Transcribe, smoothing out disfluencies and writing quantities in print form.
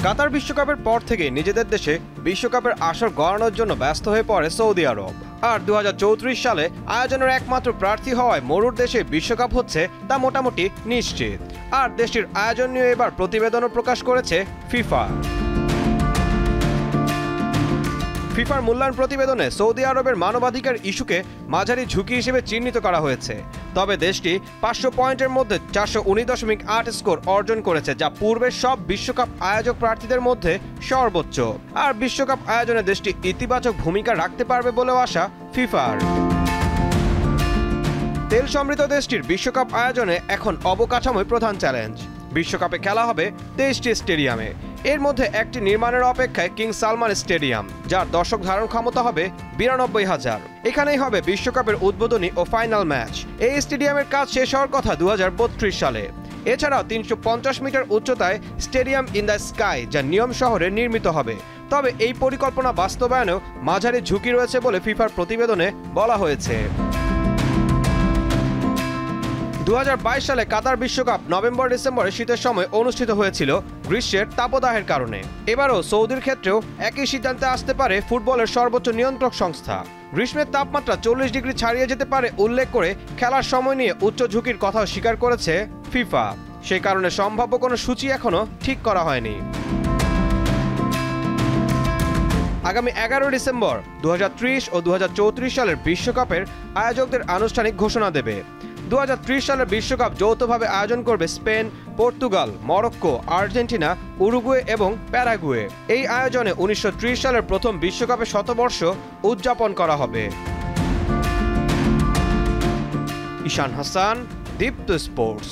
কাতার বিশ্বকাপের পর থেকে নিজেদের দেশে বিশ্বকাপের আসর গড়ানোর জন্য ব্যস্ত হয়ে পড়ে সৌদি আরব। আর 2034 সালে আয়োজনের একমাত্র প্রার্থী হওয়ায় মরুর দেশে বিশ্বকাপ হচ্ছে তা মোটামুটি নিশ্চিত। আর দেশটির আয়োজন নিয়ে এবার প্রতিবেদনও প্রকাশ করেছে ফিফা। ফিফার মূল্যায়ন প্রতিবেদনে সৌদি আরবের মানবাধিকার ইস্যুকে মাঝারি ঝুঁকি হিসেবে চিহ্নিত করা হয়েছে। তবে দেশটি 500 পয়েন্টের মধ্যে 419.8 স্কোর অর্জন করেছে, যা পূর্বের সব বিশ্বকাপ আয়োজক প্রার্থীদের মধ্যে সর্বোচ্চ। আর বিশ্বকাপ আয়োজনে দেশটি ইতিবাচক ভূমিকা রাখতে পারবে বলেও আশা ফিফার। তেল সমৃদ্ধ দেশটির বিশ্বকাপ আয়োজনে এখন অবকাঠামোই প্রধান চ্যালেঞ্জ। বিশ্বকাপে খেলা হবে 23টি স্টেডিয়ামে। এর মধ্যে একটি নির্মাণের অপেক্ষায় কিং সালমান স্টেডিয়াম, যার দর্শক ধারণ ক্ষমতা হবে 92,000। এখানেই হবে বিশ্বকাপের উদ্বোধনী ও ফাইনাল ম্যাচ। এই স্টেডিয়ামের কাজ শেষ হওয়ার কথা 2032 সালে। এছাড়াও 350 মিটার উচ্চতায় স্টেডিয়াম ইন দ্য স্কাই, যা নিয়ম শহরে নির্মিত হবে। তবে এই পরিকল্পনা বাস্তবায়নেও মাঝারি ঝুঁকি রয়েছে বলে ফিফার প্রতিবেদনে বলা হয়েছে। 2022 সালে কাতার বিশ্বকাপ নভেম্বর-ডিসেম্বরে শীতের সময় অনুষ্ঠিত হয়েছিল গ্রীষ্মের তাপদাহের কারণে। এবারও সৌদির ক্ষেত্রেও একই সিদ্ধান্তে আসতে পারে ফুটবলের সর্বোচ্চ নিয়ন্ত্রক সংস্থা। গ্রীষ্মের তাপমাত্রা 40 ডিগ্রি ছাড়িয়ে যেতে পারে উল্লেখ করে খেলার সময় নিয়ে উচ্চ ঝুঁকির কথাও স্বীকার করেছে ফিফা। সেই কারণে সম্ভাব্য কোনো সূচি এখনো ঠিক করা হয়নি। আগামী 11 ডিসেম্বর 2030 ও 2034 সালের বিশ্বকাপের আয়োজকদের আনুষ্ঠানিক ঘোষণা দেবে। 2030 সালের বিশ্বকাপ যৌথভাবে আয়োজন করবে Spain, Portugal, Morocco, Argentina, Uruguay এবং প্যারাগুয়ে। এই আয়োজনে 1930 সালের প্রথম বিশ্বকাপের শতবর্ষ উদযাপন করা হবে। ঈশান হাসান, দীপ্ত স্পোর্টস।